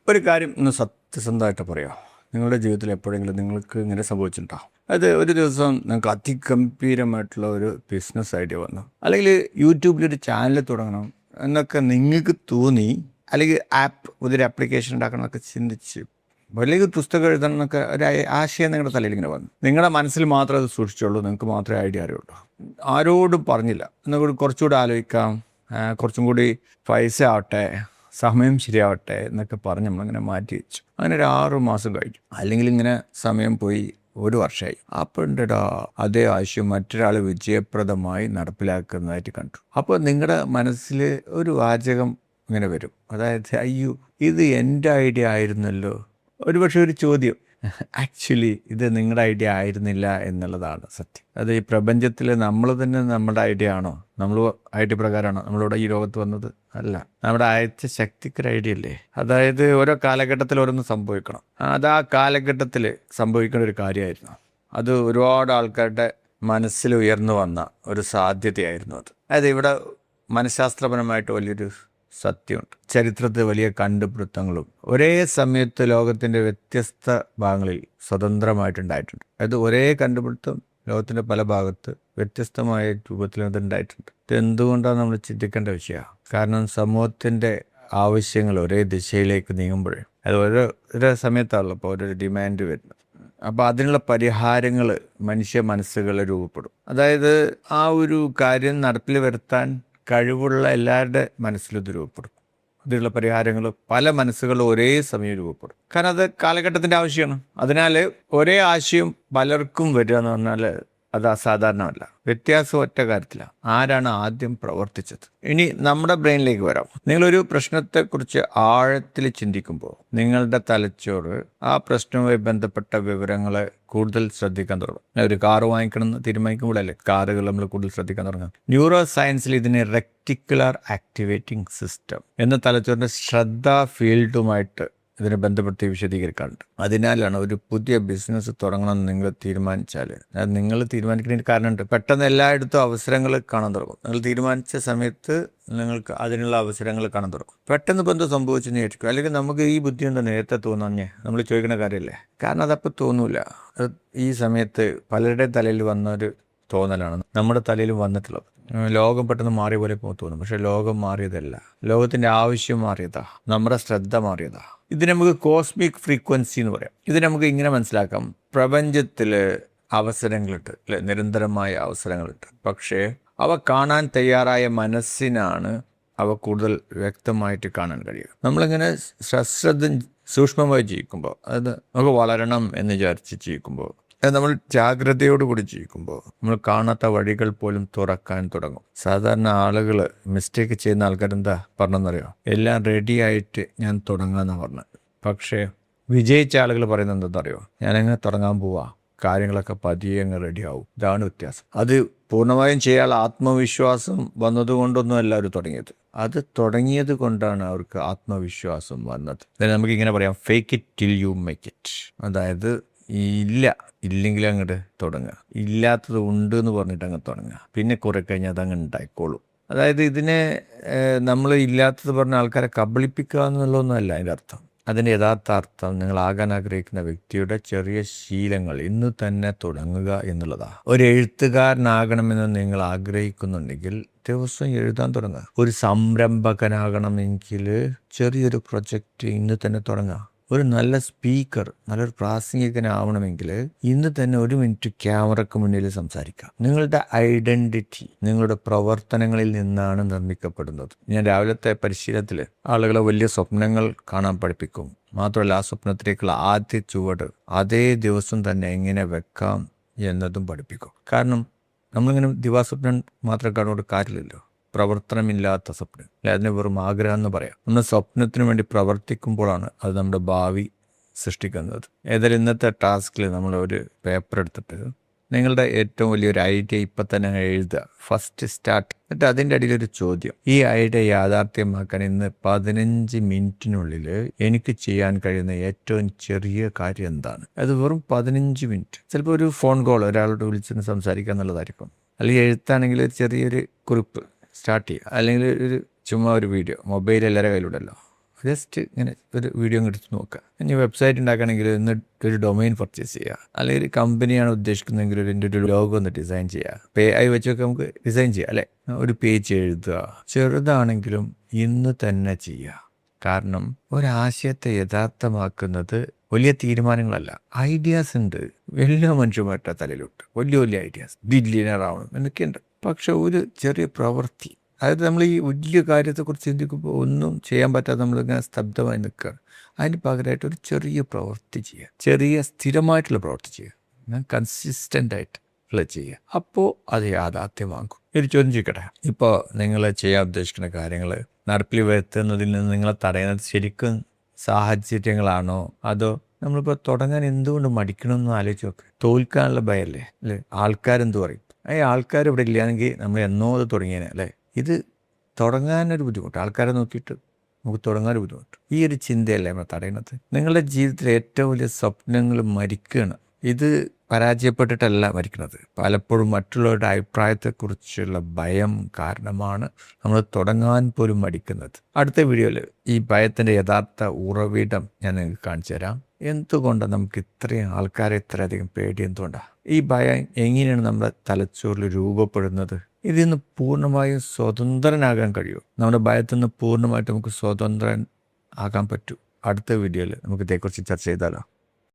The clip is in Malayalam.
ഒരു കാര്യം ഒന്ന് സത്യസന്ധമായിട്ട് പറയാം. നിങ്ങളുടെ ജീവിതത്തിൽ എപ്പോഴെങ്കിലും നിങ്ങൾക്ക് ഇങ്ങനെ സംഭവിച്ചിട്ടുണ്ടോ? അത് ഒരു ദിവസം നിങ്ങൾക്ക് അതിഗംഭീരമായിട്ടുള്ള ഒരു ബിസിനസ് ഐഡിയ വന്നു, അല്ലെങ്കിൽ യൂട്യൂബിലൊരു ചാനൽ തുടങ്ങണം എന്നൊക്കെ നിങ്ങൾക്ക് തോന്നി, അല്ലെങ്കിൽ പുതിയൊരു ആപ്ലിക്കേഷൻ ഉണ്ടാക്കണം എന്നൊക്കെ ചിന്തിച്ച്, അല്ലെങ്കിൽ പുസ്തകം എഴുതണം എന്നൊക്കെ ഒരു ആശയം നിങ്ങളുടെ തലയിൽ ഇങ്ങനെ വന്നു. നിങ്ങളുടെ മനസ്സിൽ മാത്രമേ അത് സൂക്ഷിച്ചുള്ളൂ, നിങ്ങൾക്ക് മാത്രമേ ഐഡിയ അറിയുള്ളൂ, ആരോടും പറഞ്ഞില്ല. എന്നാൽ കുറച്ചുകൂടി ആലോചിക്കാം, കുറച്ചും കൂടി പൈസ ആവട്ടെ, സമയം ശരിയാവട്ടെ എന്നൊക്കെ പറഞ്ഞ് നമ്മളിങ്ങനെ മാറ്റി വെച്ചു. അങ്ങനെ ഒരു 6 മാസം കഴിഞ്ഞു, അല്ലെങ്കിൽ ഇങ്ങനെ സമയം പോയി 1 വർഷമായി. അപ്പോഴെടാ അതേ ആശയം മറ്റൊരാൾ വിജയപ്രദമായി നടപ്പിലാക്കുന്നതായിട്ട് കണ്ടു. അപ്പോൾ നിങ്ങളുടെ മനസ്സിൽ ഒരു വാചകം ഇങ്ങനെ വരും, അതായത് അയ്യോ ഇത് എൻ്റെ ഐഡിയ ആയിരുന്നല്ലോ. ഒരുപക്ഷെ ഒരു ചോദ്യം, ആക്ച്വലി ഇത് നിങ്ങളുടെ ഐഡിയ ആയിരുന്നില്ല എന്നുള്ളതാണ് സത്യം. അത് ഈ പ്രപഞ്ചത്തിൽ നമ്മൾ തന്നെ നമ്മുടെ ഐഡിയ ആണോ? നമ്മൾ ഐഡിയ പ്രകാരമാണോ നമ്മളിവിടെ ഈ ലോകത്ത് വന്നത്? അല്ല, നമ്മുടെ അയച്ച ശക്തിക്കൊരു ഐഡിയ അല്ലേ. അതായത് ഓരോ കാലഘട്ടത്തിൽ ഓരോന്ന് സംഭവിക്കണം, അത് ആ കാലഘട്ടത്തിൽ സംഭവിക്കേണ്ട ഒരു കാര്യമായിരുന്നു. അത് ഒരുപാട് ആൾക്കാരുടെ മനസ്സിൽ ഉയർന്നു വന്ന ഒരു സാധ്യതയായിരുന്നു അത്. അതായത് ഇവിടെ മനഃശാസ്ത്രപരമായിട്ട് വലിയൊരു സത്യമുണ്ട്. ചരിത്രത്തിൽ വലിയ കണ്ടുപിടുത്തങ്ങളും ഒരേ സമയത്ത് ലോകത്തിൻ്റെ വ്യത്യസ്ത ഭാഗങ്ങളിൽ സ്വതന്ത്രമായിട്ടുണ്ടായിട്ടുണ്ട്. അതായത് ഒരേ കണ്ടുപിടുത്തം ലോകത്തിൻ്റെ പല ഭാഗത്ത് വ്യത്യസ്തമായ രൂപത്തിൽ അതുണ്ടായിട്ടുണ്ട്. ഇത് എന്തുകൊണ്ടാണ് നമ്മൾ ചിന്തിക്കേണ്ട വിഷയമാണ്. കാരണം സമൂഹത്തിൻ്റെ ആവശ്യങ്ങൾ ഒരേ ദിശയിലേക്ക് നീങ്ങുമ്പോഴേ അത് ഓരോ സമയത്താണല്ലോ ഇപ്പോൾ ഓരോ ഡിമാൻഡ് വരുന്നത്. അപ്പോൾ അതിനുള്ള പരിഹാരങ്ങൾ മനുഷ്യ മനസ്സുകളിൽ രൂപപ്പെടും. അതായത് ആ ഒരു കാര്യം നടപ്പിൽ വരുത്താൻ കഴിവുള്ള എല്ലാവരുടെ മനസ്സിലും ഇത് രൂപപ്പെടും. അതിനുള്ള പരിഹാരങ്ങൾ പല മനസ്സുകളും ഒരേ സമയം രൂപപ്പെടും. കാരണം അത് കാലഘട്ടത്തിൻ്റെ ആവശ്യമാണ്. അതിനാൽ ഒരേ ആശയം പലർക്കും വരിക എന്ന് പറഞ്ഞാൽ അത് അസാധാരണമല്ല. വ്യത്യാസം ഒറ്റ കാര്യത്തിലാണ്, ആരാണ് ആദ്യം പ്രവർത്തിച്ചത്. ഇനി നമ്മുടെ ബ്രെയിനിലേക്ക് വരാം. നിങ്ങളൊരു പ്രശ്നത്തെക്കുറിച്ച് ആഴത്തിൽ ചിന്തിക്കുമ്പോൾ നിങ്ങളുടെ തലച്ചോറ് ആ പ്രശ്നവുമായി ബന്ധപ്പെട്ട വിവരങ്ങളെ കൂടുതൽ ശ്രദ്ധിക്കാൻ തുടങ്ങും. ഒരു കാറ് വാങ്ങിക്കണം എന്ന് തീരുമാനിക്കുമ്പോഴല്ലേ കാറുകൾ നമ്മൾ കൂടുതൽ ശ്രദ്ധിക്കാൻ തുടങ്ങും. ന്യൂറോ സയൻസിൽ ഇതിനെ റെക്ടിക്കുലർ ആക്ടിവേറ്റിംഗ് സിസ്റ്റം എന്ന തലച്ചോറിൻ്റെ ശ്രദ്ധാ ഫീൽഡുമായിട്ട് ഇതിനെ ബന്ധപ്പെടുത്തി വിശദീകരിക്കാറുണ്ട്. അതിനാലാണ് ഒരു പുതിയ ബിസിനസ് തുടങ്ങണമെന്ന് നിങ്ങൾ തീരുമാനിച്ചാൽ, അത് നിങ്ങൾ തീരുമാനിക്കുന്നതിന് കാരണമുണ്ട്. പെട്ടെന്ന് എല്ലായിടത്തും അവസരങ്ങൾ കാണാൻ തുടങ്ങും. നിങ്ങൾ തീരുമാനിച്ച സമയത്ത് നിങ്ങൾക്ക് അതിനുള്ള അവസരങ്ങൾ കാണാൻ തുടങ്ങും. പെട്ടെന്ന് ഇപ്പം എന്തോ സംഭവിച്ചെന്ന് വിചാരിക്കും. അല്ലെങ്കിൽ നമുക്ക് ഈ ബുദ്ധി എന്താ നേരത്തെ തോന്നുന്നേ നമ്മൾ ചോദിക്കുന്ന കാര്യമല്ലേ. കാരണം അതപ്പോൾ തോന്നൂല. ഈ സമയത്ത് പലരുടെ തലയിൽ വന്നൊരു തോന്നലാണ് നമ്മുടെ തലയിൽ വന്നിട്ടുള്ളത്. ലോകം പെട്ടെന്ന് മാറിയ പോലെ തോന്നും, പക്ഷെ ലോകം മാറിയതല്ല. ലോകത്തിൻ്റെ ആവശ്യം മാറിയതാ, നമ്മുടെ ശ്രദ്ധ മാറിയതാ. ഇത് നമുക്ക് കോസ്മിക് ഫ്രീക്വൻസി എന്ന് പറയാം. ഇത് നമുക്ക് ഇങ്ങനെ മനസ്സിലാക്കാം. പ്രപഞ്ചത്തിൽ അവസരങ്ങളുണ്ട് അല്ലെ, നിരന്തരമായ അവസരങ്ങളുണ്ട്. പക്ഷേ അവ കാണാൻ തയ്യാറായ മനസ്സിനാണ് അവ കൂടുതൽ വ്യക്തമായിട്ട് കാണാൻ കഴിയുക. നമ്മളിങ്ങനെ സൂക്ഷ്മമായി ജീവിക്കുമ്പോൾ, അതായത് നമുക്ക് വളരണം എന്ന് വിചാരിച്ച് ജീവിക്കുമ്പോൾ, നമ്മൾ ജാഗ്രതയോടുകൂടി ജീവിക്കുമ്പോൾ നമ്മൾ കാണാത്ത വഴികൾ പോലും തുറക്കാൻ തുടങ്ങും. സാധാരണ ആളുകൾ മിസ്റ്റേക്ക് ചെയ്യുന്ന ആൾക്കാരെന്താ പറഞ്ഞെന്നറിയോ? എല്ലാം റെഡി ആയിട്ട് ഞാൻ തുടങ്ങാമെന്നാണ് പറഞ്ഞത്. പക്ഷേ വിജയിച്ച ആളുകൾ പറയുന്നത് എന്താണെന്നറിയോ? ഞാനങ്ങനെ തുടങ്ങാൻ പോവാ, കാര്യങ്ങളൊക്കെ പതിയെ അങ്ങ് റെഡി ആവും. ഇതാണ് വ്യത്യാസം. അത് പൂർണ്ണമായും ചെയ്യാൻ ആത്മവിശ്വാസം വന്നതുകൊണ്ടൊന്നും അല്ല അവർ തുടങ്ങിയത്. അത് തുടങ്ങിയത് കൊണ്ടാണ് അവർക്ക് ആത്മവിശ്വാസം വന്നത്. നമുക്കിങ്ങനെ പറയാം, fake it till you make it. അതായത് ഇല്ലെങ്കിൽ അങ്ങോട്ട് തുടങ്ങുക, ഇല്ലാത്തത് ഉണ്ട് എന്ന് പറഞ്ഞിട്ട് അങ്ങ് തുടങ്ങുക. പിന്നെ കുറെ കഴിഞ്ഞാൽ അതങ്ങ് ഉണ്ടായിക്കോളും. അതായത് ഇതിനെ നമ്മൾ ഇല്ലാത്തത് പറഞ്ഞ ആൾക്കാരെ കബളിപ്പിക്കുക എന്നുള്ളതൊന്നുമല്ല അതിൻ്റെ അർത്ഥം. അതിൻ്റെ യഥാർത്ഥ അർത്ഥം നിങ്ങൾ ആകാൻ ആഗ്രഹിക്കുന്ന വ്യക്തിയുടെ ചെറിയ ശീലങ്ങൾ ഇന്ന് തന്നെ തുടങ്ങുക എന്നുള്ളതാണ്. ഒരു എഴുത്തുകാരനാകണമെന്ന് നിങ്ങൾ ആഗ്രഹിക്കുന്നുണ്ടെങ്കിൽ ദിവസം എഴുതാൻ തുടങ്ങുക. ഒരു സംരംഭകനാകണമെങ്കിൽ ചെറിയൊരു പ്രൊജക്റ്റ് ഇന്ന് തന്നെ തുടങ്ങുക. ഒരു നല്ല സ്പീക്കർ, നല്ലൊരു പ്രാസംഗികനാവണമെങ്കിൽ ഇന്ന് തന്നെ 1 മിനിറ്റ് ക്യാമറയ്ക്ക് മുന്നിൽ സംസാരിക്കാം. നിങ്ങളുടെ ഐഡൻറ്റിറ്റി നിങ്ങളുടെ പ്രവർത്തനങ്ങളിൽ നിന്നാണ് നിർമ്മിക്കപ്പെടുന്നത്. ഞാൻ രാവിലത്തെ പരിശീലനത്തിൽ ആളുകളെ വലിയ സ്വപ്നങ്ങൾ കാണാൻ പഠിപ്പിക്കും. മാത്രമല്ല ആ സ്വപ്നത്തിലേക്കുള്ള ആദ്യ ചുവട് അതേ ദിവസം തന്നെ എങ്ങനെ വെക്കാം എന്നതും പഠിപ്പിക്കും. കാരണം നമ്മളിങ്ങനെ ദിവാസ്വപ്നം മാത്രം കാണുകൊണ്ട് കാര്യമില്ലല്ലോ. പ്രവർത്തനമില്ലാത്ത സ്വപ്നം അല്ലെ, അതിന് വെറും ആഗ്രഹം എന്ന് പറയാം. നമ്മൾ സ്വപ്നത്തിന് വേണ്ടി പ്രവർത്തിക്കുമ്പോഴാണ് അത് നമ്മുടെ ഭാവി സൃഷ്ടിക്കുന്നത്. ഏതായാലും ഇന്നത്തെ ടാസ്കിൽ നമ്മൾ ഒരു പേപ്പർ എടുത്തിട്ട് നിങ്ങളുടെ ഏറ്റവും വലിയൊരു ഐഡിയ ഇപ്പം തന്നെ എഴുതുക. First start. എന്നിട്ട് അതിൻ്റെ അടിയിലൊരു ചോദ്യം, ഈ ഐഡിയ യാഥാർത്ഥ്യമാക്കാൻ ഇന്ന് 15 മിനിറ്റിനുള്ളിൽ എനിക്ക് ചെയ്യാൻ കഴിയുന്ന ഏറ്റവും ചെറിയ കാര്യം എന്താണ്? അത് വെറും 15 മിനിറ്റ്. ചിലപ്പോൾ ഒരു ഫോൺ കോൾ ഒരാളോട് വിളിച്ചൊന്ന് സംസാരിക്കുക എന്നുള്ളതായിരിക്കും. അല്ലെങ്കിൽ എഴുത്താണെങ്കിൽ ഒരു ചെറിയൊരു കുറിപ്പ് സ്റ്റാർട്ട് ചെയ്യുക. അല്ലെങ്കിൽ ചുമ്മാ ഒരു വീഡിയോ. മൊബൈൽ എല്ലാവരുടെ കയ്യിലുണ്ടല്ലോ, ജസ്റ്റ് ഇങ്ങനെ ഒരു വീഡിയോ എടുത്ത് നോക്കുക. ഇനി വെബ്സൈറ്റ് ഉണ്ടാക്കുകയാണെങ്കിൽ എന്നിട്ട് ഒരു ഡൊമൈൻ പർച്ചേസ് ചെയ്യുക. അല്ലെങ്കിൽ ഒരു കമ്പനിയാണ് ഉദ്ദേശിക്കുന്നതെങ്കിൽ എൻ്റെ ഒരു ലോഗോ ഒന്ന് ഡിസൈൻ ചെയ്യുക. AI വെച്ചൊക്കെ നമുക്ക് ഡിസൈൻ ചെയ്യാം അല്ലേ. ഒരു പേജ് എഴുതുക. ചെറുതാണെങ്കിലും ഇന്ന് തന്നെ ചെയ്യുക. കാരണം ഒരാശയത്തെ യഥാർത്ഥമാക്കുന്നത് വലിയ തീരുമാനങ്ങളല്ല, ഐഡിയാസ് ഉണ്ട്. എല്ലാ മനുഷ്യന്മാരുടെ തലയിലോട്ട് വലിയ വലിയ ഐഡിയാസ്, ബില്യനർ ആവണം എന്നൊക്കെയുണ്ട്. പക്ഷെ ഒരു ചെറിയ പ്രവൃത്തി, അതായത് നമ്മൾ ഈ വലിയ കാര്യത്തെക്കുറിച്ച് ചിന്തിക്കുമ്പോൾ ഒന്നും ചെയ്യാൻ പറ്റാതെ നമ്മളിങ്ങനെ സ്തബ്ധമായി നിൽക്കുകയാണ്. അതിന് പകരമായിട്ട് ഒരു ചെറിയ പ്രവൃത്തി ചെയ്യുക, ചെറിയ സ്ഥിരമായിട്ടുള്ള പ്രവൃത്തി ചെയ്യുക, കൺസിസ്റ്റൻ്റ് ആയിട്ട് ചെയ്യുക. അപ്പോൾ അത് യാഥാർത്ഥ്യമാകും. ഒരു ചോദ്യം ചോദിക്കട്ടെ, ഇപ്പോൾ നിങ്ങൾ ചെയ്യാൻ ഉദ്ദേശിക്കുന്ന കാര്യങ്ങൾ നടപ്പിൽ വരുത്തുന്നതിൽ നിന്ന് നിങ്ങളെ തടയുന്നത് ശരിക്കും സാഹചര്യങ്ങളാണോ, അതോ നമ്മളിപ്പോൾ തുടങ്ങാൻ എന്തുകൊണ്ട് മടിക്കണമെന്ന് ആലോചിച്ച് നോക്ക്. തോൽക്കാനുള്ള ഭയല്ലേ അല്ലേ? ആൾക്കാരെന്ത് പറയും? ആൾക്കാർ ഇവിടെ ഇല്ലായെങ്കിൽ നമ്മൾ എന്നോ അത് തുടങ്ങിയേനെ അല്ലേ. ഇത് തുടങ്ങാനൊരു ബുദ്ധിമുട്ട്, ആൾക്കാരെ നോക്കിയിട്ട് നമുക്ക് തുടങ്ങാനൊരു ബുദ്ധിമുട്ട്. ഈ ഒരു ചിന്തയല്ലേ നമ്മൾ തടയുന്നത്. നിങ്ങളുടെ ജീവിതത്തിലെ ഏറ്റവും വലിയ സ്വപ്നങ്ങൾ മരിക്കുകയാണ്. ഇത് പരാജയപ്പെട്ടിട്ടല്ല മരിക്കുന്നത്. പലപ്പോഴും മറ്റുള്ളവരുടെ അഭിപ്രായത്തെക്കുറിച്ചുള്ള ഭയം കാരണമാണ് നമ്മൾ തുടങ്ങാൻ പോലും മടിക്കുന്നത്. അടുത്ത വീഡിയോയിൽ ഈ ഭയത്തിൻ്റെ യഥാർത്ഥ ഉറവിടം ഞാൻ നിങ്ങൾക്ക് കാണിച്ചു തരാം. എന്തുകൊണ്ടാണ് നമുക്ക് ഇത്രയും ആൾക്കാരെ ഇത്രയധികം പേടി? എന്തുകൊണ്ടാണ് ഈ ഭയം? എങ്ങനെയാണ് നമ്മുടെ തലച്ചോറിൽ രൂപപ്പെടുന്നത്? ഇതിൽ നിന്ന് പൂർണ്ണമായും സ്വതന്ത്രനാകാൻ കഴിയുമോ? നമ്മുടെ ഭയത്തിൽ നിന്ന് പൂർണ്ണമായിട്ട് നമുക്ക് സ്വതന്ത്രൻ ആകാൻ പറ്റൂ. അടുത്ത വീഡിയോയിൽ നമുക്ക് ഇതേക്കുറിച്ച് ചർച്ച ചെയ്താലോ.